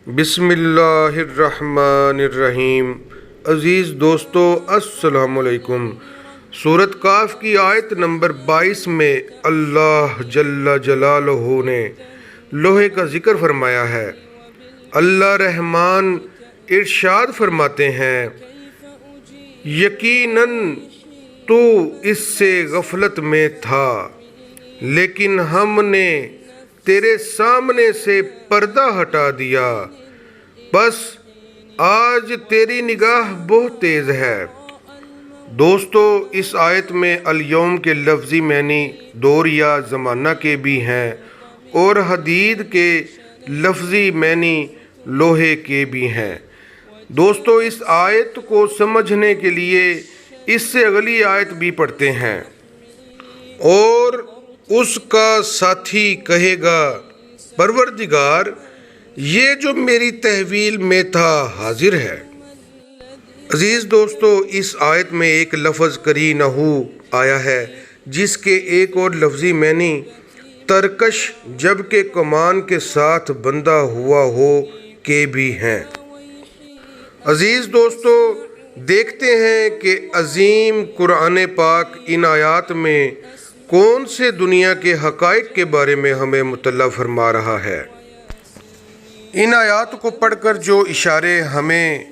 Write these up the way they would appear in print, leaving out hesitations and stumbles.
بسم اللہ الرحمن الرحیم۔ عزیز دوستو السلام علیکم۔ سورۃ کاف کی آیت نمبر 22 میں اللہ جل جلالہ نے لوہے کا ذکر فرمایا ہے۔ اللہ رحمان ارشاد فرماتے ہیں، یقیناً تو اس سے غفلت میں تھا، لیکن ہم نے تیرے سامنے سے پردہ ہٹا دیا، بس آج تیری نگاہ بہت تیز ہے۔ دوستو، اس آیت میں الیوم کے لفظی معنی دور یا زمانہ کے بھی ہیں اور حدید کے لفظی معنی لوہے کے بھی ہیں۔ دوستو، اس آیت کو سمجھنے کے لیے اس سے اگلی آیت بھی پڑھتے ہیں، اور اس کا ساتھی کہے گا، پروردگار، یہ جو میری تحویل میں تھا حاضر ہے۔ عزیز دوستو، اس آیت میں ایک لفظ کرینہو آیا ہے جس کے ایک اور لفظی معنی ترکش جبکہ کمان کے ساتھ بندھا ہوا ہو کے بھی ہیں۔ عزیز دوستو، دیکھتے ہیں کہ عظیم قرآن پاک ان آیات میں کون سے دنیا کے حقائق کے بارے میں ہمیں مطلع فرما رہا ہے۔ ان آیات کو پڑھ کر جو اشارے ہمیں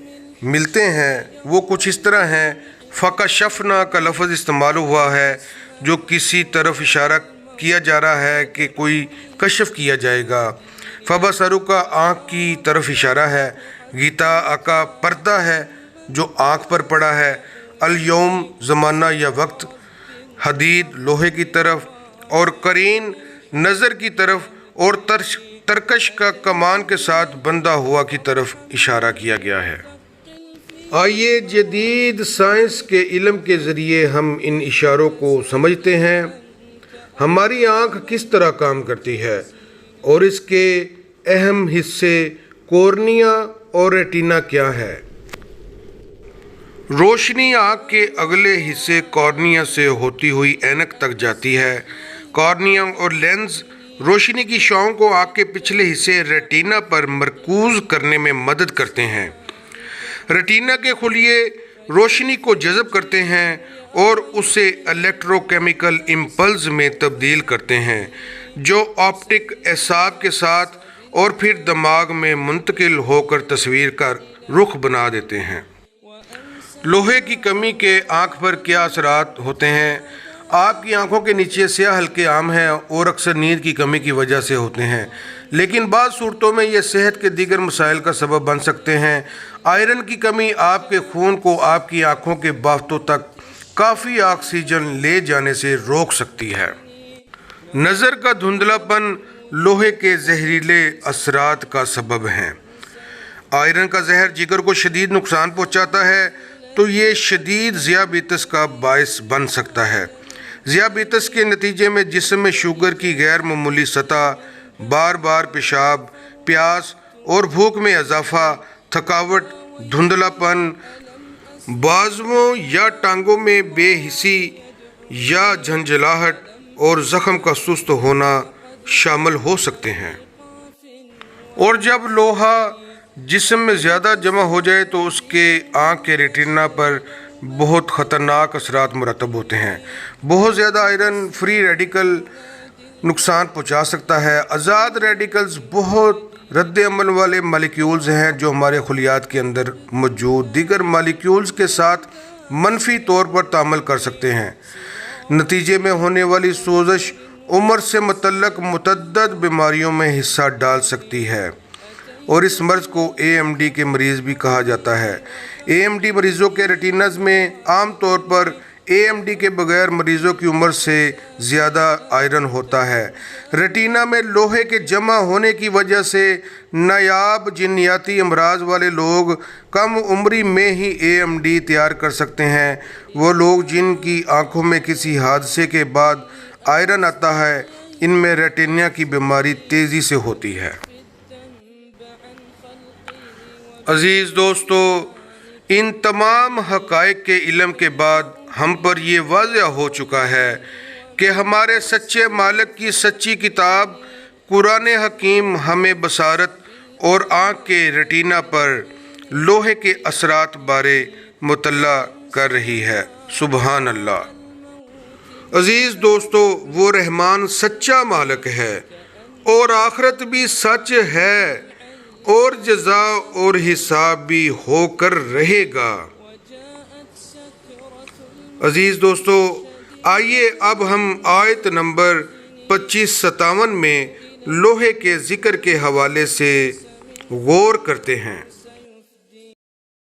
ملتے ہیں وہ کچھ اس طرح ہیں۔ فکشفنا کا لفظ استعمال ہوا ہے جو کسی طرف اشارہ کیا جا رہا ہے کہ کوئی کشف کیا جائے گا۔ فبصرو کا آنکھ کی طرف اشارہ ہے۔ غطاء کا پردہ ہے جو آنکھ پر پڑا ہے۔ الیوم زمانہ یا وقت، حدید لوہے کی طرف، اور قرین نظر کی طرف، اور ترکش کا کمان کے ساتھ بندھا ہوا کی طرف اشارہ کیا گیا ہے۔ آئیے جدید سائنس کے علم کے ذریعے ہم ان اشاروں کو سمجھتے ہیں۔ ہماری آنکھ کس طرح کام کرتی ہے اور اس کے اہم حصے کورنیا اور ریٹینا کیا ہے۔ روشنی آنکھ کے اگلے حصے کارنیا سے ہوتی ہوئی اینک تک جاتی ہے۔ کارنیا اور لینز روشنی کی شعاؤں کو آنکھ کے پچھلے حصے ریٹینا پر مرکوز کرنے میں مدد کرتے ہیں۔ ریٹینا کے خلیے روشنی کو جذب کرتے ہیں اور اسے الیکٹرو کیمیکل امپلس میں تبدیل کرتے ہیں جو آپٹک اعصاب کے ساتھ اور پھر دماغ میں منتقل ہو کر تصویر کا رخ بنا دیتے ہیں۔ لوہے کی کمی کے آنکھ پر کیا اثرات ہوتے ہیں؟ آپ کی آنکھوں کے نیچے سیاہ حلقے عام ہیں اور اکثر نیند کی کمی کی وجہ سے ہوتے ہیں، لیکن بعض صورتوں میں یہ صحت کے دیگر مسائل کا سبب بن سکتے ہیں۔ آئرن کی کمی آپ کے خون کو آپ کی آنکھوں کے بافتوں تک کافی آکسیجن لے جانے سے روک سکتی ہے۔ نظر کا دھندلا پن لوہے کے زہریلے اثرات کا سبب ہیں۔ آئرن کا زہر جگر کو شدید نقصان پہنچاتا ہے تو یہ شدید ذیابیطس کا باعث بن سکتا ہے۔ ذیابیطس کے نتیجے میں جسم میں شوگر کی غیر معمولی سطح، بار بار پیشاب، پیاس اور بھوک میں اضافہ، تھکاوٹ، دھندلا پن، بازوؤں یا ٹانگوں میں بے حسی یا جھنجھلاہٹ اور زخم کا سست ہونا شامل ہو سکتے ہیں۔ اور جب لوہا جسم میں زیادہ جمع ہو جائے تو اس کے آنکھ کے ریٹینا پر بہت خطرناک اثرات مرتب ہوتے ہیں۔ بہت زیادہ آئرن فری ریڈیکل نقصان پہنچا سکتا ہے۔ آزاد ریڈیکلز بہت رد عمل والے مالیکیولز ہیں جو ہمارے خلیات کے اندر موجود دیگر مالیکیولز کے ساتھ منفی طور پر تعامل کر سکتے ہیں۔ نتیجے میں ہونے والی سوزش عمر سے متعلق متعدد بیماریوں میں حصہ ڈال سکتی ہے، اور اس مرض کو اے ایم ڈی کے مریض بھی کہا جاتا ہے۔ اے ایم ڈی مریضوں کے ریٹیناز میں عام طور پر اے ایم ڈی کے بغیر مریضوں کی عمر سے زیادہ آئرن ہوتا ہے۔ ریٹینا میں لوہے کے جمع ہونے کی وجہ سے نایاب جنیاتی امراض والے لوگ کم عمری میں ہی اے ایم ڈی تیار کر سکتے ہیں۔ وہ لوگ جن کی آنکھوں میں کسی حادثے کے بعد آئرن آتا ہے، ان میں ریٹینا کی بیماری تیزی سے ہوتی ہے۔ عزیز دوستو، ان تمام حقائق کے علم کے بعد ہم پر یہ واضح ہو چکا ہے کہ ہمارے سچے مالک کی سچی کتاب قرآن حکیم ہمیں بصارت اور آنکھ کے ریٹینا پر لوہے کے اثرات بارے مطلع کر رہی ہے۔ سبحان اللہ۔ عزیز دوستو، وہ رحمان سچا مالک ہے اور آخرت بھی سچ ہے اور جزا اور حساب بھی ہو کر رہے گا۔ عزیز دوستو، آئیے اب ہم آیت نمبر 2557 میں لوہے کے ذکر کے حوالے سے غور کرتے ہیں۔